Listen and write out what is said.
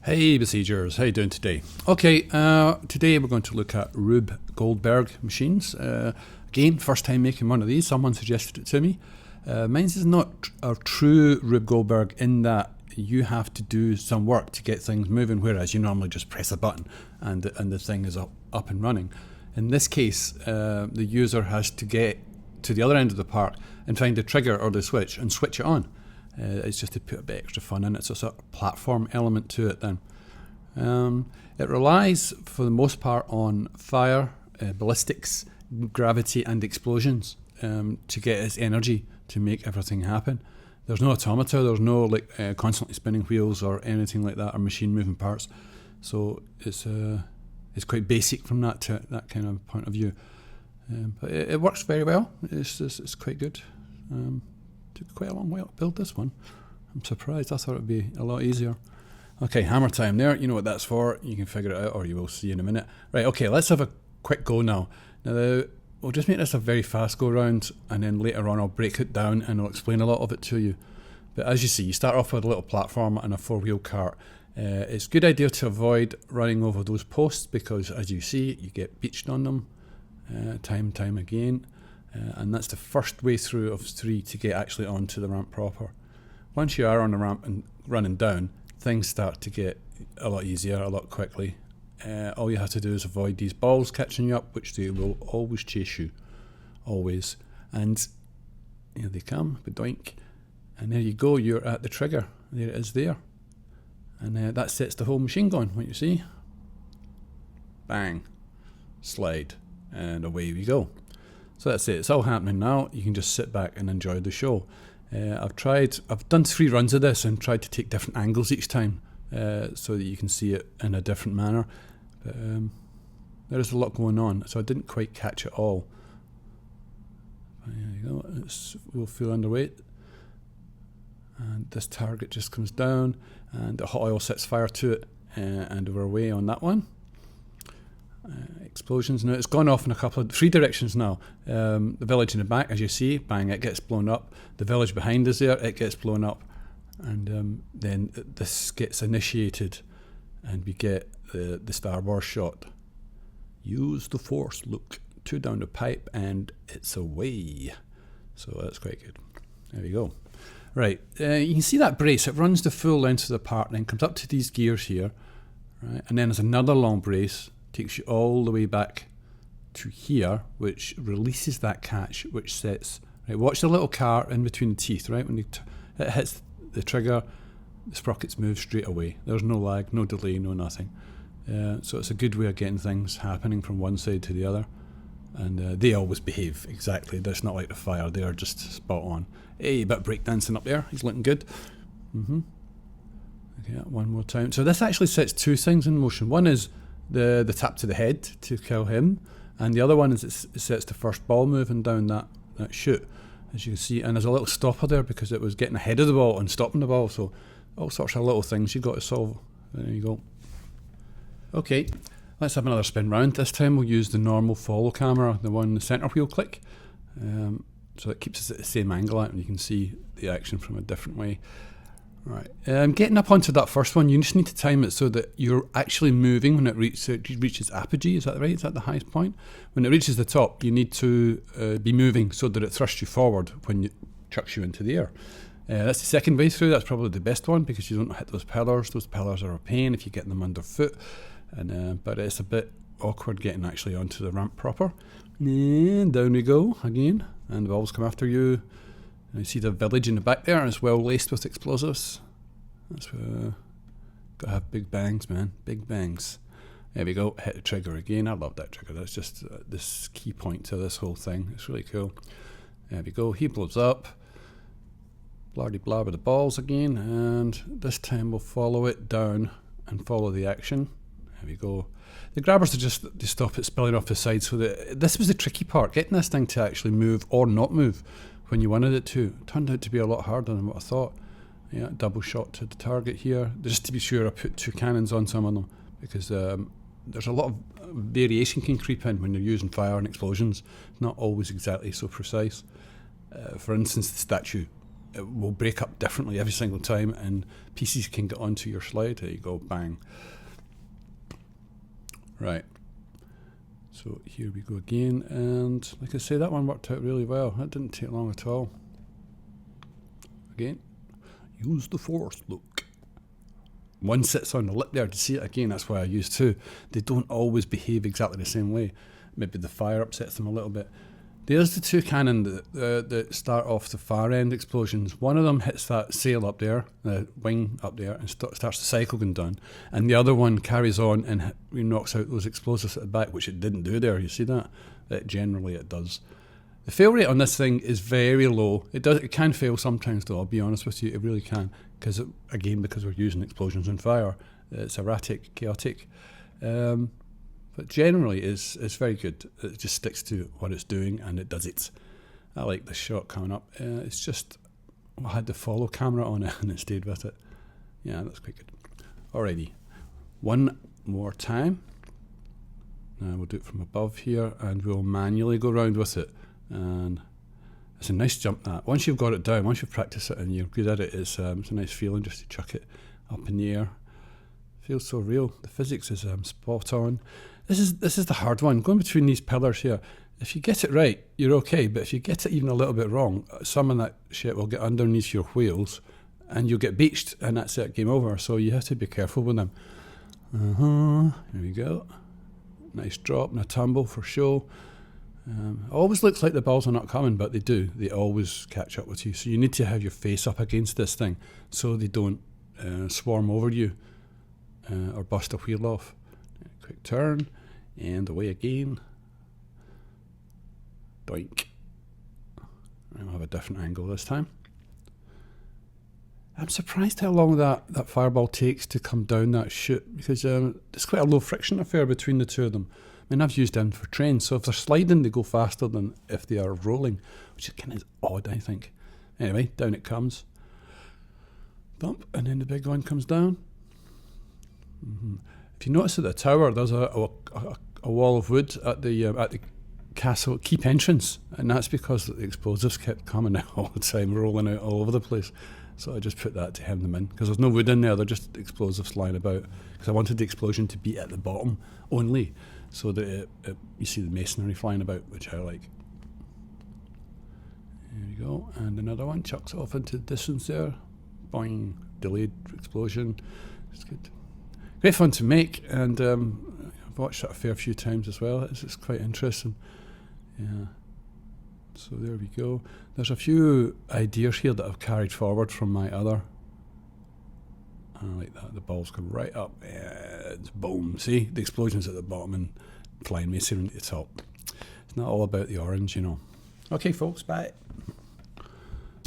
Hey Besiegers, how you doing today? Okay, today we're going to look at Rube Goldberg machines. Again, first time making one of these, someone suggested it to me. Mine's is not a true Rube Goldberg in that you have to do some work to get things moving, whereas you normally just press a button and the thing is up and running. In this case, the user has to get to the other end of the park and find the trigger or the switch and switch it on. It's just to put a bit extra fun in it, so it's a platform element to it then. It relies for the most part on fire, ballistics, gravity and explosions to get its energy to make everything happen. There's no automata, there's no constantly spinning wheels or anything like that, or machine moving parts. So it's quite basic from that kind of point of view. But it works very well. It's quite good. Took quite a long while to build this one. I'm surprised. I thought it would be a lot easier. Okay, hammer time there. You know what that's for. You can figure it out, or you will see in a minute. Right, okay, let's have a quick go now. Now, we'll just make this a very fast go round, and then later on I'll break it down and I'll explain a lot of it to you. But as you see, you start off with a little platform and a four-wheel cart. It's a good idea to avoid running over those posts because, as you see, you get beached on them time again. And that's the first way through of 3 to get actually onto the ramp proper. Once you are on the ramp and running down, things start to get a lot easier, a lot quickly. All you have to do is avoid these balls catching you up, which they will always chase you, always. And here they come, doink, and there you go, you're at the trigger. There it is there. And that sets the whole machine going, what you see. Bang, slide, and away we go. So that's it, it's all happening now. You can just sit back and enjoy the show. I've done 3 runs of this and tried to take different angles each time so that you can see it in a different manner. But there is a lot going on, so I didn't quite catch it all. But there you go, we'll feel underweight. And this target just comes down and the hot oil sets fire to it and we're away on that one. Explosions. Now it's gone off in 3 directions now. The village in the back, as you see, bang, it gets blown up. The village behind us there, it gets blown up. And then this gets initiated and we get the Star Wars shot. Use the force, Luke. 2 down the pipe and it's away. So that's quite good. There we go. Right, you can see that brace. It runs the full length of the part and then comes up to these gears here. Right, and then there's another long brace. Takes you all the way back to here, which releases that catch, which sets. Right, watch the little car in between the teeth. Right, when it hits the trigger, the sprockets move straight away. There's no lag, no delay, no nothing. So it's a good way of getting things happening from one side to the other, and they always behave exactly. That's not like the fire; they are just spot on. Hey, bit of breakdancing up there. He's looking good. Okay, one more time. So this actually sets 2 things in motion. One is the tap to the head to kill him, and the other one is it sets the first ball moving down that chute, as you can see, and there's a little stopper there because it was getting ahead of the ball and stopping the ball, so all sorts of little things you've got to solve. There you go. Okay, let's have another spin round. This time we'll use the normal follow camera, the one the centre wheel click, so it keeps us at the same angle and you can see the action from a different way. Right, getting up onto that first one, you just need to time it so that you're actually moving when it reaches apogee. Is that right? Is that the highest point? When it reaches the top, you need to be moving so that it thrusts you forward when it chucks you into the air. That's the second way through. That's probably the best one because you don't hit those pillars. Those pillars are a pain if you get them underfoot, but it's a bit awkward getting actually onto the ramp proper. And down we go again, and the balls come after you. You see the village in the back there, and it's well laced with explosives. That's gotta have big bangs, man, big bangs. There we go, hit the trigger again. I love that trigger. That's just this key point to this whole thing. It's really cool. There we go, he blows up. Blardy blah with the balls again, and this time we'll follow it down and follow the action. There we go. The grabbers are just to stop it spilling off the side. So this was the tricky part, getting this thing to actually move or not move when you wanted it to. It turned out to be a lot harder than what I thought. Yeah, double shot to the target here. Just to be sure, I put 2 cannons on some of them because there's a lot of variation can creep in when you're using fire and explosions. It's not always exactly so precise. For instance, the statue. it will break up differently every single time, and pieces can get onto your slide. There you go, bang. Right. So here we go again, and like I say, that one worked out really well. That didn't take long at all. Again, use the force, look. One sits on the lip there to see it again, that's why I use two. They don't always behave exactly the same way. Maybe the fire upsets them a little bit. There's the two cannon that start off the far end explosions. One of them hits that sail up there, the wing up there, and starts the cycle going down. And the other one carries on and knocks out those explosives at the back, which it didn't do there. You see that? Generally it does. The fail rate on this thing is very low. It can fail sometimes though, I'll be honest with you, it really can. Because we're using explosions and fire, it's erratic, chaotic. But generally it's very good. It just sticks to what it's doing and it does it. I like the shot coming up. It's just, I had the follow camera on it and it stayed with it. Yeah, that's quite good. Alrighty, one more time. Now we'll do it from above here and we'll manually go around with it. And it's a nice jump that. Once you've got it down, once you've practiced it and you're good at it, it's a nice feeling just to chuck it up in the air. Feels so real. The physics is spot on. This is the hard one. Going between these pillars here, if you get it right, you're okay. But if you get it even a little bit wrong, some of that shit will get underneath your wheels and you'll get beached and that's it, game over. So you have to be careful with them. Here we go. Nice drop and a tumble for show. It always looks like the balls are not coming, but they do. They always catch up with you. So you need to have your face up against this thing so they don't swarm over you or bust a wheel off. Quick turn and away again. Doink. I'll have a different angle this time. I'm surprised how long that fireball takes to come down that chute because there's quite a low friction affair between the two of them. I mean, I've used them for trains, so if they're sliding, they go faster than if they are rolling, which is kind of odd, I think. Anyway, down it comes. Bump, and then the big one comes down. If you notice at the tower, there's a wall of wood at the castle keep entrance, and that's because the explosives kept coming out all the time, rolling out all over the place. So I just put that to hem them in, because there's no wood in there, they're just explosives lying about, because I wanted the explosion to be at the bottom only, so that you see the masonry flying about, which I like. There you go, and another one chucks off into the distance there. Boing, delayed explosion. It's good. Great fun to make, and I've watched that a fair few times as well. It's quite interesting. Yeah. So there we go. There's a few ideas here that I've carried forward from my other. I like that. The balls come right up and boom. See? The explosion's at the bottom and flying masonry at the top. It's not all about the orange, you know. Okay, folks, bye.